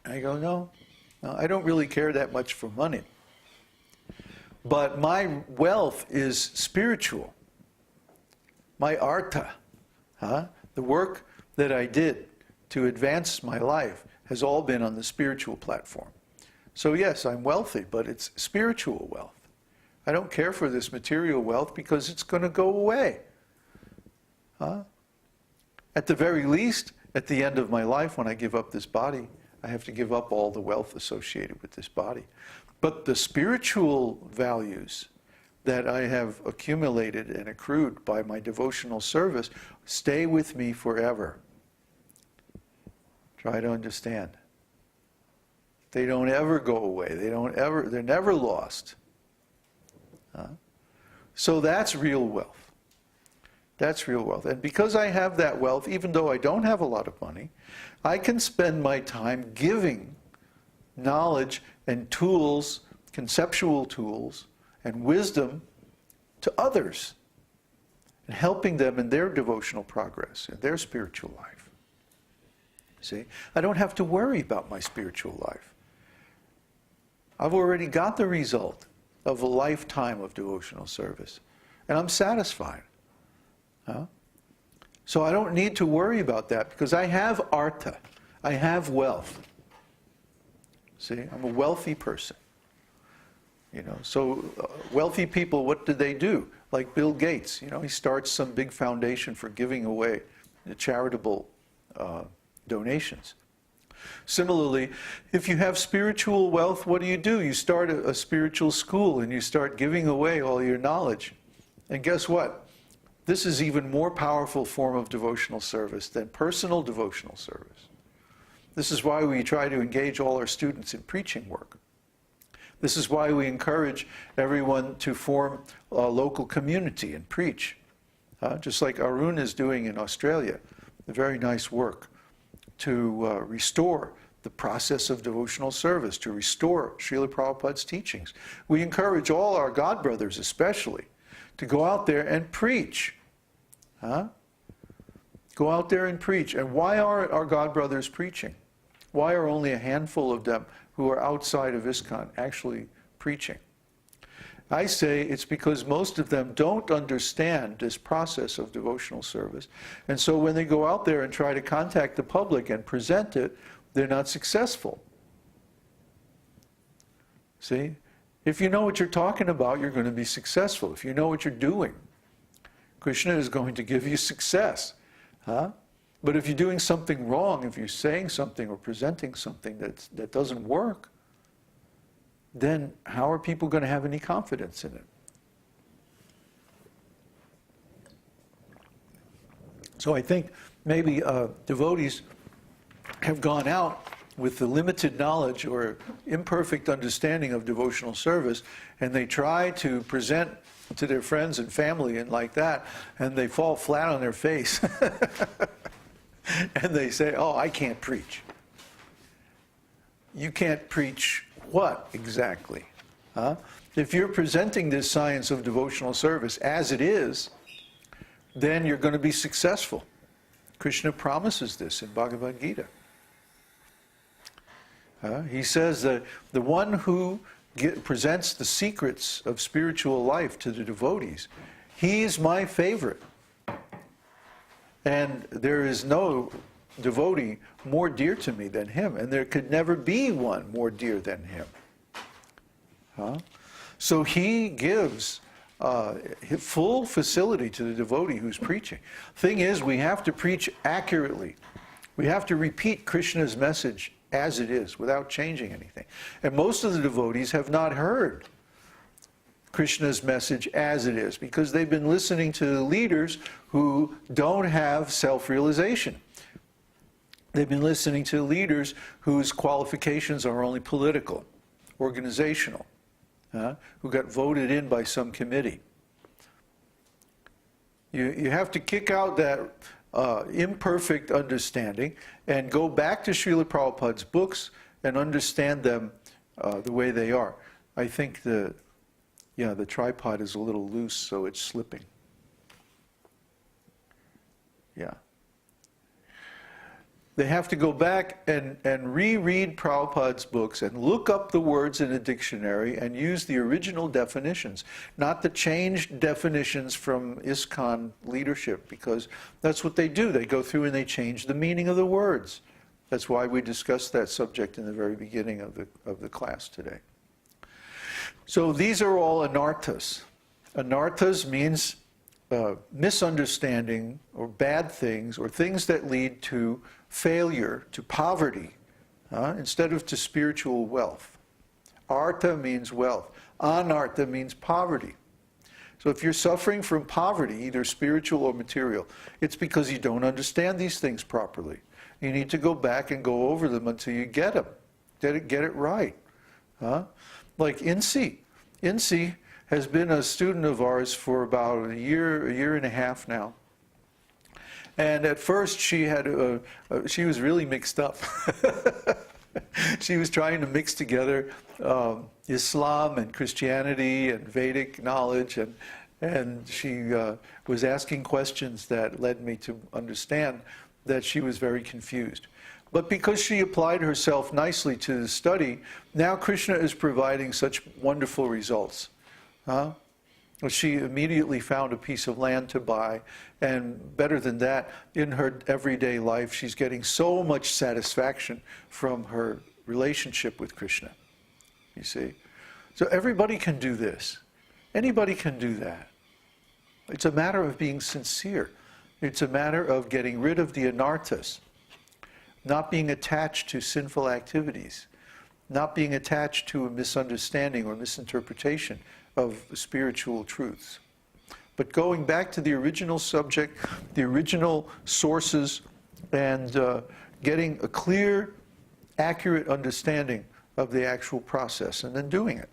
I go, no, I don't really care that much for money. But my wealth is spiritual. My artha, the work that I did to advance my life has all been on the spiritual platform. So yes, I'm wealthy, but it's spiritual wealth. I don't care for this material wealth because it's going to go away. At the very least, at the end of my life, when I give up this body, I have to give up all the wealth associated with this body. But the spiritual values that I have accumulated and accrued by my devotional service stay with me forever. Try to understand. They don't ever go away. They're never lost. So that's real wealth. That's real wealth. And because I have that wealth, even though I don't have a lot of money, I can spend my time giving knowledge and tools, conceptual tools, and wisdom to others, and helping them in their devotional progress, in their spiritual life. See? I don't have to worry about my spiritual life. I've already got the result of a lifetime of devotional service, and I'm satisfied. So I don't need to worry about that because I have artha. I have wealth. See, I'm a wealthy person. So wealthy people, what do they do? Like Bill Gates, he starts some big foundation for giving away charitable donations. Similarly, if you have spiritual wealth, what do? You start a spiritual school and you start giving away all your knowledge. And guess what? This is even more powerful form of devotional service than personal devotional service. This is why we try to engage all our students in preaching work. This is why we encourage everyone to form a local community and preach. Just like Arun is doing in Australia, a very nice work to restore the process of devotional service, to restore Srila Prabhupada's teachings. We encourage all our God brothers especially to go out there and preach. Go out there and preach. And why are our God brothers preaching? Why are only a handful of them who are outside of ISKCON actually preaching? I say it's because most of them don't understand this process of devotional service. And so when they go out there and try to contact the public and present it, they're not successful. See? If you know what you're talking about, you're going to be successful. If you know what you're doing, Krishna is going to give you success. But if you're doing something wrong, if you're saying something or presenting something that doesn't work, then how are people going to have any confidence in it? So I think maybe devotees have gone out with the limited knowledge or imperfect understanding of devotional service, and they try to present to their friends and family and like that, and they fall flat on their face. And they say, oh, I can't preach. You can't preach what exactly? If you're presenting this science of devotional service as it is, then you're going to be successful. Krishna promises this in Bhagavad-gītā. He says that the one who presents the secrets of spiritual life to the devotees, he is my favorite. And there is no devotee more dear to me than him, and there could never be one more dear than him. So he gives full facility to the devotee who's preaching. Thing is, we have to preach accurately. We have to repeat Krishna's message as it is, without changing anything. And most of the devotees have not heard Krishna's message as it is, because they've been listening to leaders who don't have self-realization. They've been listening to leaders whose qualifications are only political, organizational, who got voted in by some committee. You have to kick out that imperfect understanding and go back to Srila Prabhupada's books and understand them the way they are. I think the tripod is a little loose, so it's slipping. They have to go back and reread Prabhupada's books and look up the words in a dictionary and use the original definitions, not the changed definitions from ISKCON leadership, because that's what they do. They go through and they change the meaning of the words. That's why we discussed that subject in the very beginning of the class today. So these are all anarthas. Anarthas means misunderstanding or bad things or things that lead to failure, to poverty, instead of to spiritual wealth. Artha means wealth. Anartha means poverty. So if you're suffering from poverty, either spiritual or material, it's because you don't understand these things properly. You need to go back and go over them until you get them. Get it right. Like Insi. Insi has been a student of ours for about a year and a half now. And at first she was really mixed up. She was trying to mix together Islam and Christianity and Vedic knowledge, and she was asking questions that led me to understand that she was very confused. But because she applied herself nicely to the study, now Krishna is providing such wonderful results. She immediately found a piece of land to buy, and better than that, in her everyday life, she's getting so much satisfaction from her relationship with Krishna. You see? So everybody can do this. Anybody can do that. It's a matter of being sincere. It's a matter of getting rid of the anarthas, not being attached to sinful activities, not being attached to a misunderstanding or misinterpretation of spiritual truths. But going back to the original subject, the original sources, and getting a clear, accurate understanding of the actual process, and then doing it.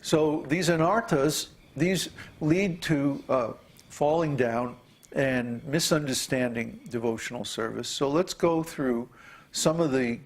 So these anarthas, these lead to falling down and misunderstanding devotional service. So let's go through some of the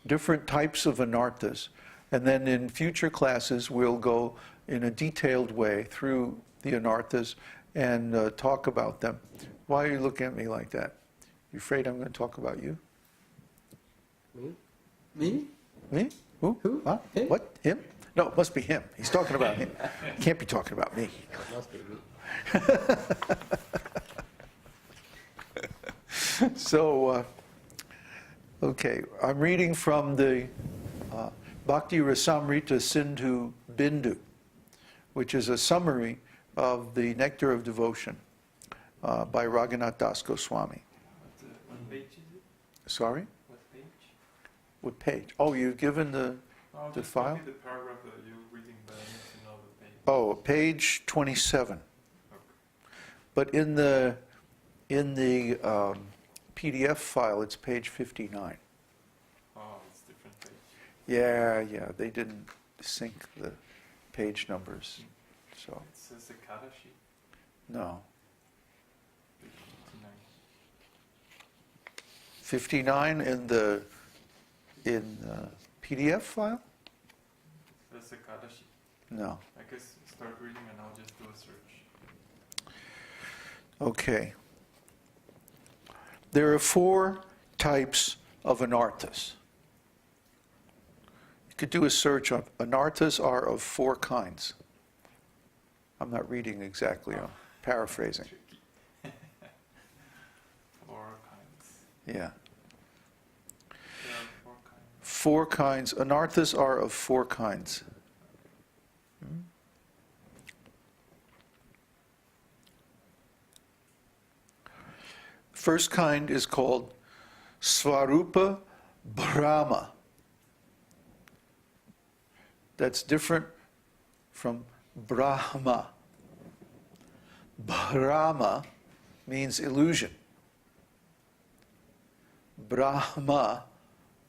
different types of anarthas. And then in future classes, we'll go in a detailed way through the anarthas and talk about them. Why are you looking at me like that? You afraid I'm going to talk about you? Me? Me? Me? Who? Who? Huh? Him? What? Him? No, it must be him. He's talking about him. Can't be talking about me. It must be me. So, okay, I'm reading from the Bhagavad-gītā, which is a summary of the Nectar of Devotion by Raghunath Das Goswami. What page is it? Sorry? What page? What page? Oh, you've given the Just file? copy the paragraph that you're reading, but I need to know the page. Oh, page 27. Okay. But in the PDF file, it's page 59. Oh, it's a different page. Yeah, they didn't sync the page numbers, so It says the Kadashi, no. page 59. 59 in the PDF file? That's the Kadashi. No. I guess start reading and I'll just do a search. Okay. There are 4 types of anarthas. You could do a search on anarthas are of 4 kinds. I'm not reading exactly, I'm paraphrasing. Tricky. 4 kinds. Yeah. There are 4 kinds. 4 kinds. Anarthas are of 4 kinds. First kind is called Svarupa Brahma. That's different from Brahma. Brahma means illusion. Brahma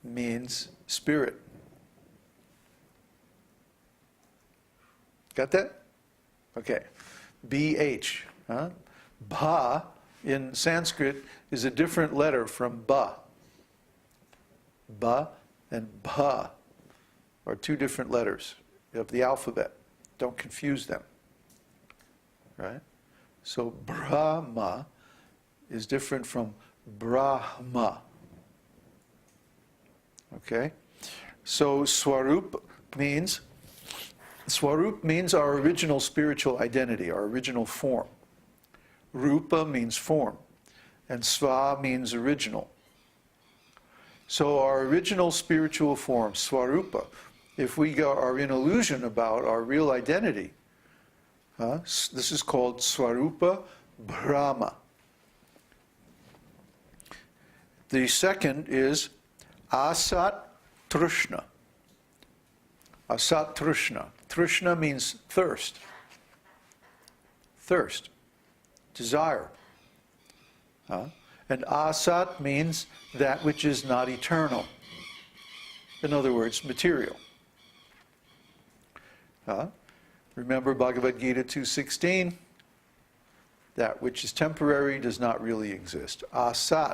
means spirit. Got that? Okay. BH. Bha in Sanskrit is a different letter from ba. Ba and bha are 2 different letters of the alphabet. Don't confuse them. Right? So Brahma is different from Brahma. Okay? So Swarup means our original spiritual identity, our original form. Rupa means form, and Sva means original. So our original spiritual form, Swarupa, if we are in illusion about our real identity, this is called Swarupa Brahma. The second is Asat Trishna. Asat Trishna. Trishna means thirst. Thirst. Desire. And Asat means that which is not eternal. In other words, material. Remember Bhagavad-gītā 2:16? That which is temporary does not really exist. Asat